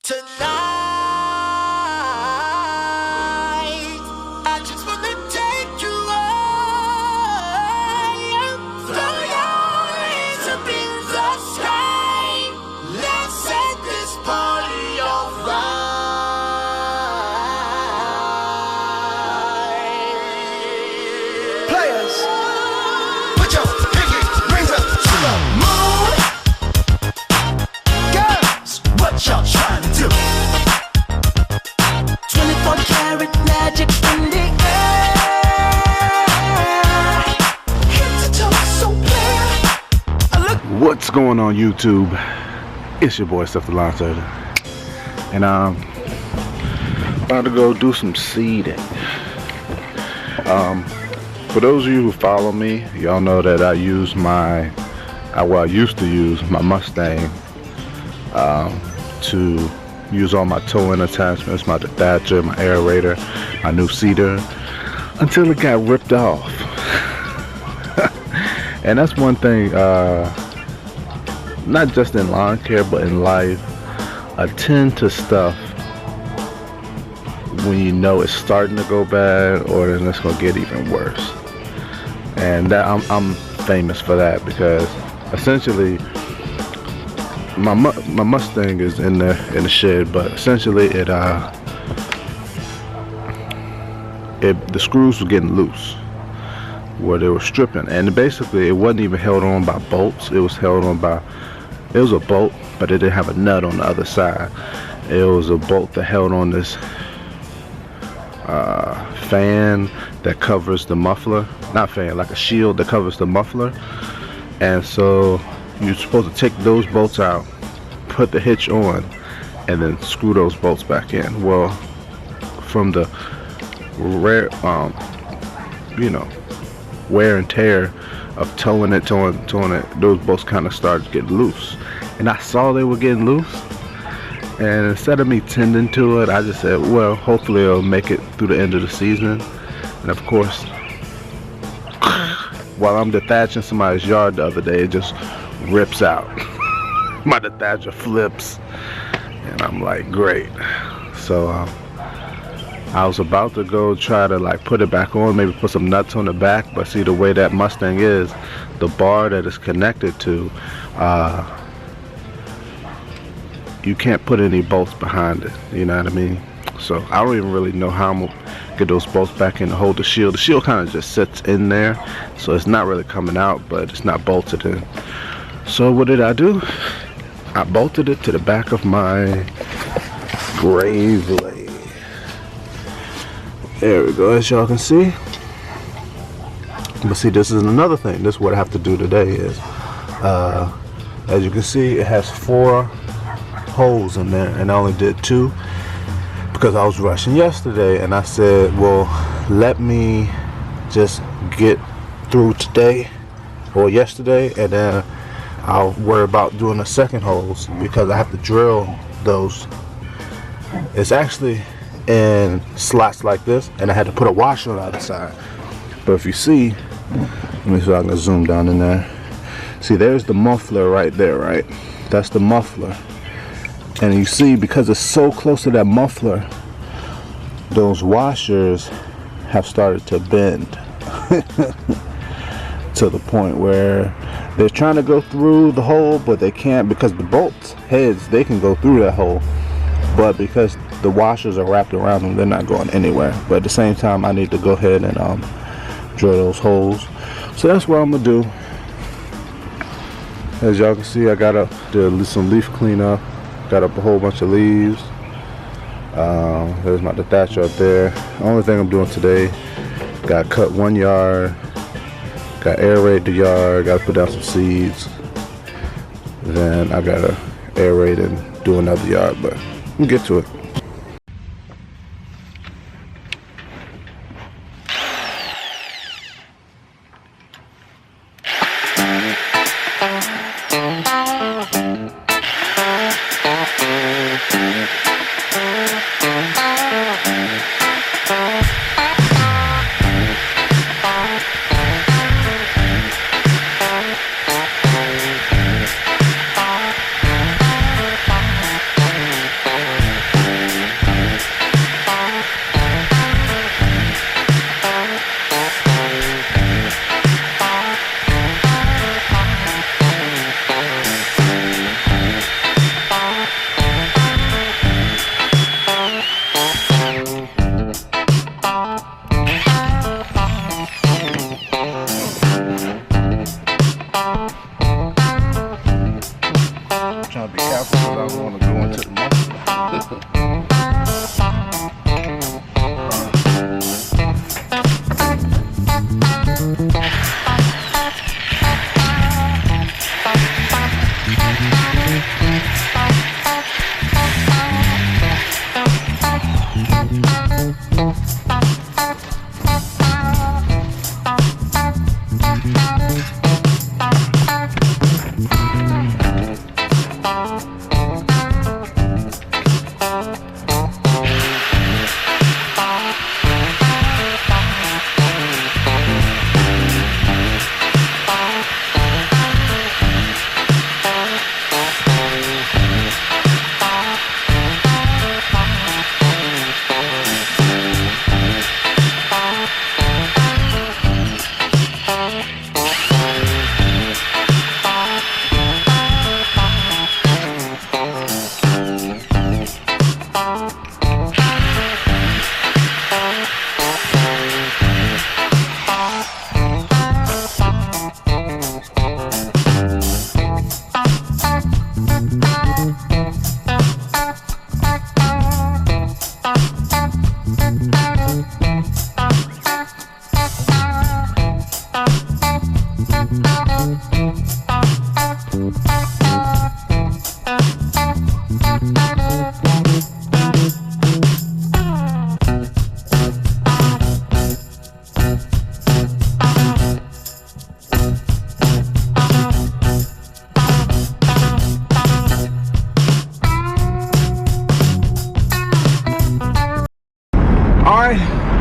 Tonight, I just wanna take you high. Throw your hands up in the sky. Let's set this party on fire. Players, put your pinky rings up to the moon. Girls, what y'all trying to do? 24 karat magic in the air. Head to toe, so clear. What's going on YouTube? It's your boy SEFtheLawnSurgeon, and I'm about to go do some seeding. For those of you who follow me, y'all know that I use I used to use my Mustang to use all my towing attachments, my dethatcher, my aerator, my new seeder, until it got ripped off. And that's one thing, not just in lawn care but in life, I tend to stuff when you know it's starting to go bad, or then it's gonna get even worse. And that I'm famous for that, because essentially my Mustang is in the shed, but essentially the screws were getting loose where they were stripping, and basically it wasn't even held on by bolts. It was held on by, it was a bolt, but it didn't have a nut on the other side. It was a bolt that held on this fan that covers the muffler, not fan, like a shield that covers the muffler. And so you're supposed to take those bolts out, put the hitch on, and then screw those bolts back in. Well, from the rare, wear and tear of towing it, those bolts kind of started to get loose. And I saw they were getting loose, and instead of me tending to it, I just said, well, hopefully it'll make it through the end of the season. And of course, while I'm dethatching somebody's yard the other day, it just rips out. My dethatcher flips, and I'm like, great. So I was about to go try to like put it back on, maybe put some nuts on the back, but see, the way that Mustang is, the bar that it's connected to, you can't put any bolts behind it, you know what I mean? So I don't even really know how I'm gonna get those bolts back in to hold the shield. The shield kind of just sits in there, so it's not really coming out, but it's not bolted in. So what did I do? I bolted it to the back of my grave blade. There we go, as y'all can see. But see, this is another thing. This is what I have to do today is, as you can see, it has 4 holes in there, and I only did 2 because I was rushing yesterday, and I said, well, let me just get through today or yesterday, and then I'll worry about doing the second holes, because I have to drill those. It's actually in slots like this, and I had to put a washer on the other side. But if you see, let me see if I can zoom down in there. See, there's the muffler right there, right? That's the muffler. And you see, because it's so close to that muffler, those washers have started to bend to the point where they're trying to go through the hole, but they can't, because the bolts heads, they can go through that hole, but because the washers are wrapped around them, they're not going anywhere. But at the same time, I need to go ahead and drill those holes. So that's what I'm gonna do. As y'all can see, I gotta do some leaf cleanup. Got up a whole bunch of leaves. There's my dethatcher up there. The only thing I'm doing today, got cut 1 yard, got aerate the yard, got to put down some seeds. Then I gotta aerate and do another yard, but we'll get to it.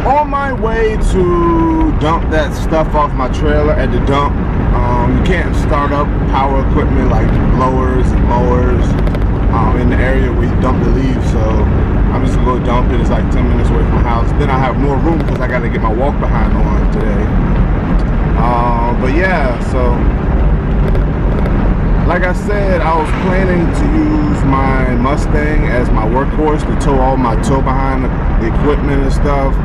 On my way to dump that stuff off my trailer at the dump. You can't start up power equipment like blowers and mowers in the area where you dump the leaves, so I'm just gonna go dump it. It's like 10 minutes away from my house. Then I have more room because I gotta get my walk behind on today. But yeah, so like I said, I was planning to use my Mustang as my workhorse to tow all my tow behind the equipment and stuff.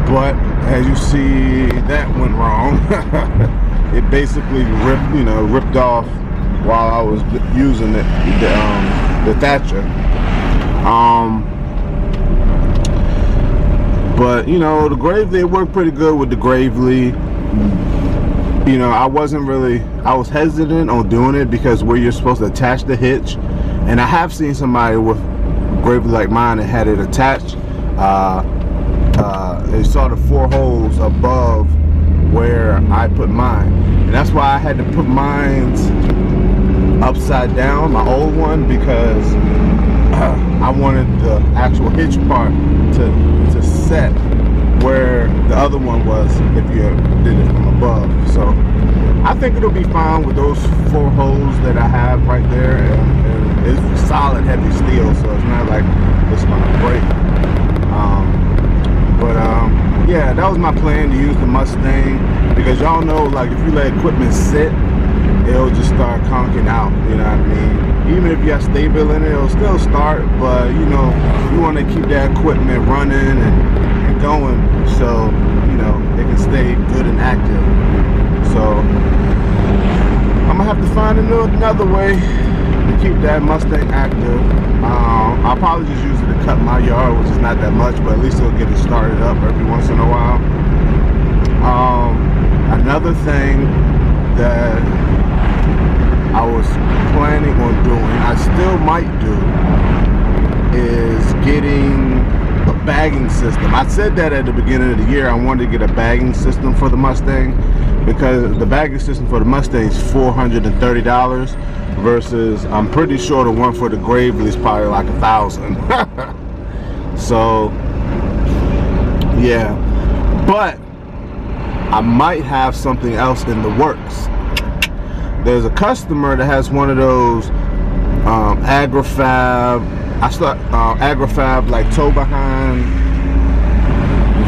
But as you see, that went wrong. It basically ripped off while I was using it, the Thatcher. But you know, the Gravely, it worked pretty good with the Gravely. You know, I was hesitant on doing it because where you're supposed to attach the hitch, and I have seen somebody with Gravely like mine that had it attached. They saw the 4 holes above where I put mine, and that's why I had to put mine upside down, my old one, because I wanted the actual hitch part to set where the other one was if you did it from above. So I think it'll be fine with those 4 holes that I have right there, and it's solid heavy steel, so it's not like it's gonna break. Yeah, that was my plan, to use the Mustang, because y'all know, like, if you let equipment sit, it'll just start conking out, you know what I mean? Even if you have stable in it, it'll still start, but you know, you want to keep that equipment running and going, so you know it can stay good and active. So I'm gonna have to find another way to keep that Mustang active. I'll probably just use it to cut my yard, which is not that much, but at least it'll get it started up every once in a while. Another thing that I was planning on doing, I still might do, is getting a bagging system. I said that at the beginning of the year. I wanted to get a bagging system for the Mustang, because the bagging system for the Mustang is $430 versus, I'm pretty sure the one for the Gravely is probably like $1,000. So yeah, but I might have something else in the works. There's a customer that has one of those agrifab, agrifab like tow behind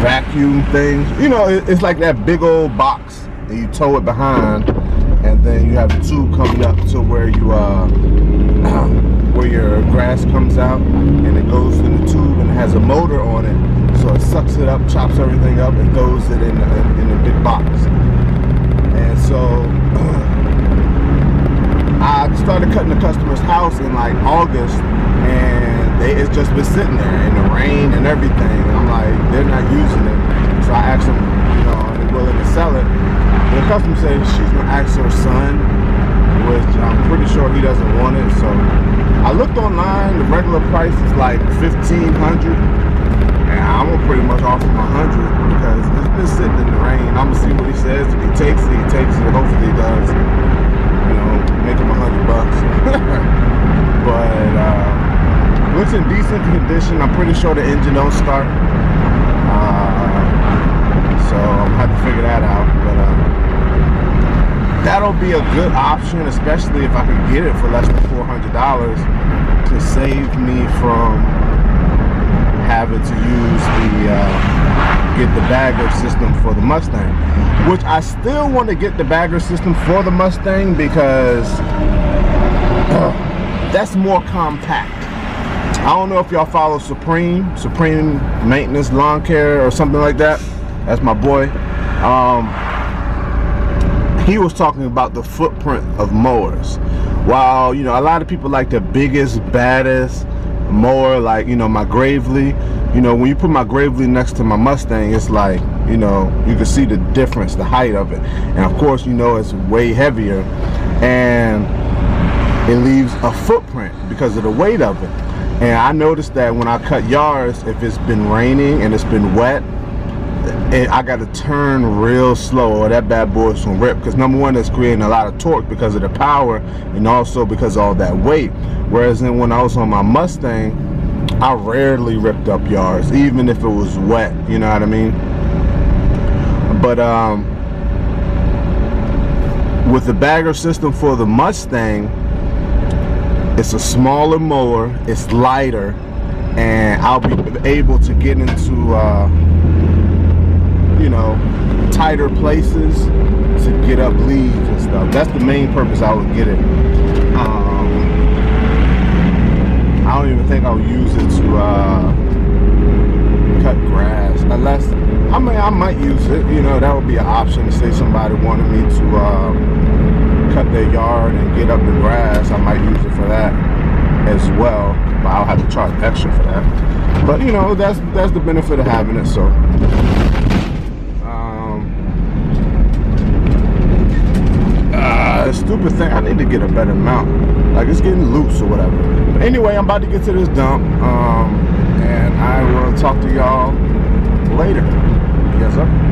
vacuum things. You know, it's like that big old box and you tow it behind, and then you have the tube coming up to where you where your grass comes out, and it goes in the tube, and it has a motor on it, so it sucks it up, chops everything up, and throws it in a big box. And so I started cutting the customer's house in like August, and it's just been sitting there in the rain and everything. And I'm like, they're not using it. So I asked them, you know, are they willing to sell it? The customer said she's gonna ask her son, which I'm pretty sure he doesn't want it. So I looked online, the regular price is like $1,500. And I'm gonna pretty much offer him $100 because it's been sitting in the rain. I'm gonna see what he says. If he takes it, he takes it. Hopefully he does. You know, make him $100. But looks in decent condition. I'm pretty sure the engine don't start. So I'm gonna have to figure that out. But that'll be a good option, especially if I can get it for less than $400 to save me from having to use get the bagger system for the Mustang, which I still want to get the bagger system for the Mustang because that's more compact. I don't know if y'all follow Supreme Maintenance Lawn Care or something like that. That's my boy. He was talking about the footprint of mowers. While, you know, a lot of people like the biggest, baddest mower, like, you know, my Gravely. You know, when you put my Gravely next to my Mustang, it's like, you know, you can see the difference, the height of it. And of course, you know, it's way heavier and it leaves a footprint because of the weight of it. And I noticed that when I cut yards, if it's been raining and it's been wet, I got to turn real slow or that bad boy is gonna rip, because number one, it's creating a lot of torque because of the power and also because of all that weight. Whereas then when I was on my Mustang, I rarely ripped up yards, even if it was wet, you know what I mean? But with the bagger system for the Mustang, it's a smaller mower, it's lighter, and I'll be able to get into you know, tighter places to get up leaves and stuff. That's the main purpose I would get it. I don't even think I'll use it to cut grass, unless I might use it. You know, that would be an option. Say somebody wanted me to cut their yard and get up the grass, I might use it for that as well. But I'll have to charge extra for that. But you know, that's the benefit of having it. So. The stupid thing, I need to get a better mount. Like, it's getting loose or whatever. But anyway, I'm about to get to this dump, and I will talk to y'all later. Yes, sir.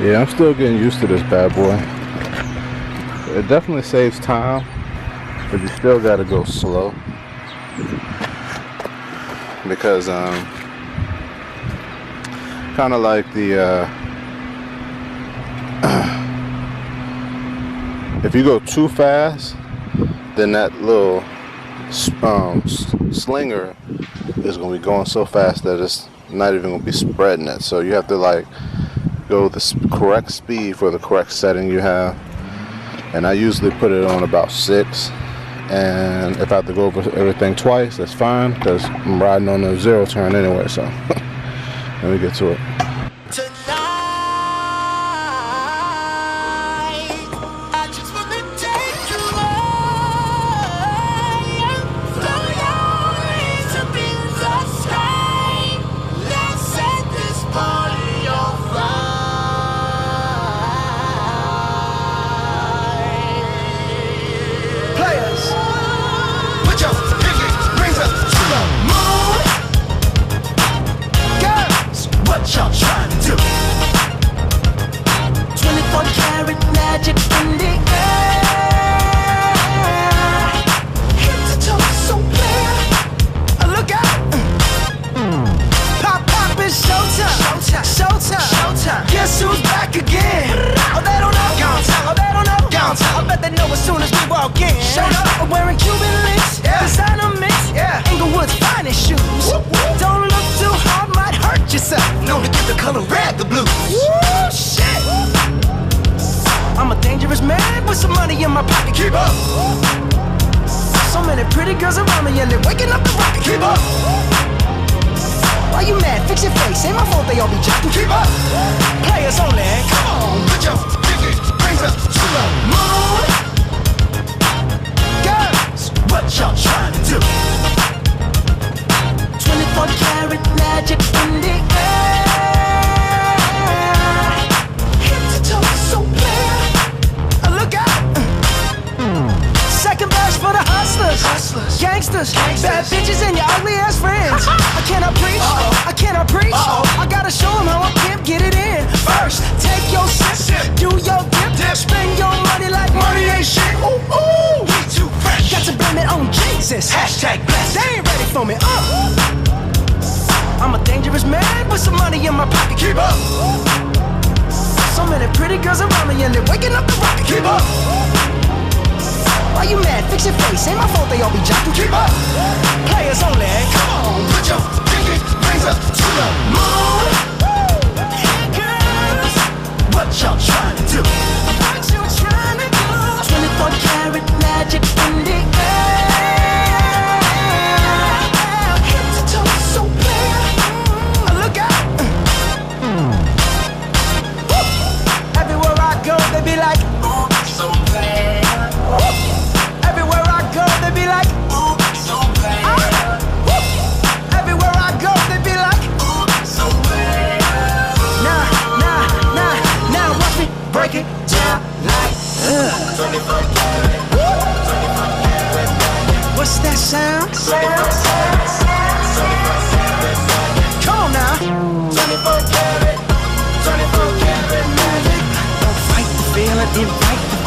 Yeah, I'm still getting used to this bad boy. It definitely saves time, but you still gotta go slow. Because kind of like the if you go too fast, then that little slinger is gonna be going so fast that it's not even gonna be spreading it. So you have to like go the correct speed for the correct setting you have. And I usually put it on about 6. And if I have to go over everything twice, that's fine, because I'm riding on a 0 turn anyway. So let me get to it.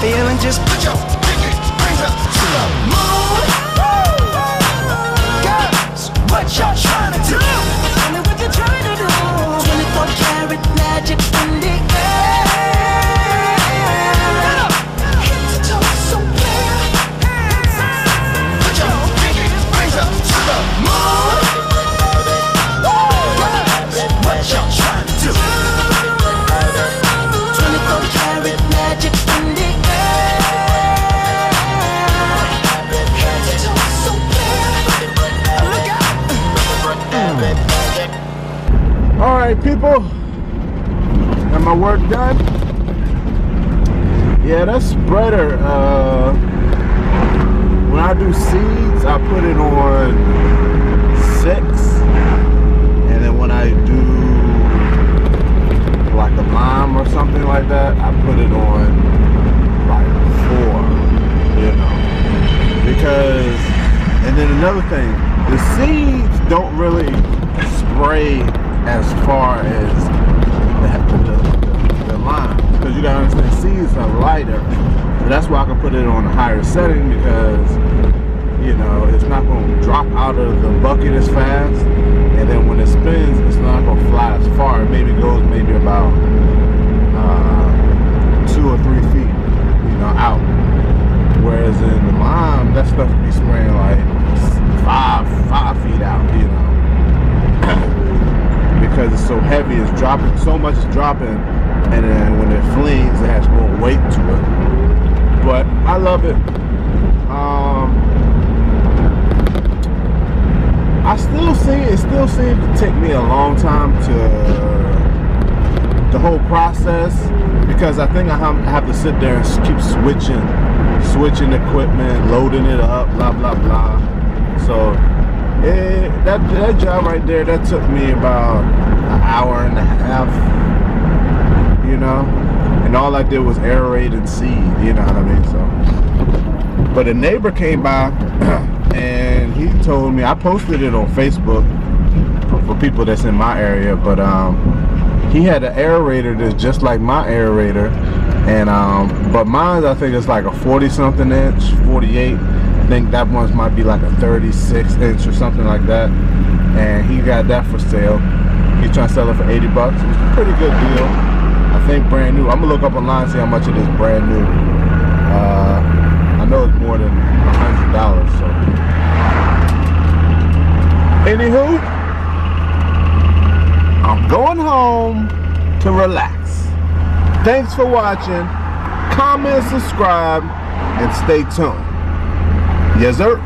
feeling, just put your pinky rings up to the moon. Girls, what y'all trying to do? Tell me what you're trying to do. 24-karat magic in the air. Head to toe so clear. Put your pinky rings up to the moon. Girls, what y'all trying to do? 24-karat magic in the air. Head to toe so clear. Look out. All right, people. Got my work done. Yeah, that spreader. When I do seeds, I put it on 6, and then when I do like a lime or something like that, I put it on like 4. You know, because. And then another thing, the seeds don't really spray as far as the lime, because you gotta understand seeds are lighter, so that's why I can put it on a higher setting, because you know it's not going to drop out of the bucket as fast, and then when it spins it's not going to fly as far. It maybe goes about 2 or 3 feet, you know, out, whereas in the lime that stuff would be spraying like 5 feet out, you know. Because it's so heavy, it's dropping, so much is dropping, and then when it flings, it has more weight to it. But I love it. It still seems to take me a long time to the whole process, because I think I have to sit there and keep switching equipment, loading it up, blah blah blah. So that job right there, that took me about an hour and a half, you know, and all I did was aerate and seed, you know what I mean? So, but a neighbor came by and he told me, I posted it on Facebook for people that's in my area, but he had an aerator that's just like my aerator, and but mine, I think it's like a 40-something inch, 48. I think that one might be like a 36-inch or something like that, and he got that for sale. He's trying to sell it for $80. It was a pretty good deal. I think brand new. I'm gonna look up online and see how much it is brand new. I know it's more than $100. So, anywho, I'm going home to relax. Thanks for watching. Comment, subscribe, and stay tuned. Yes, sir.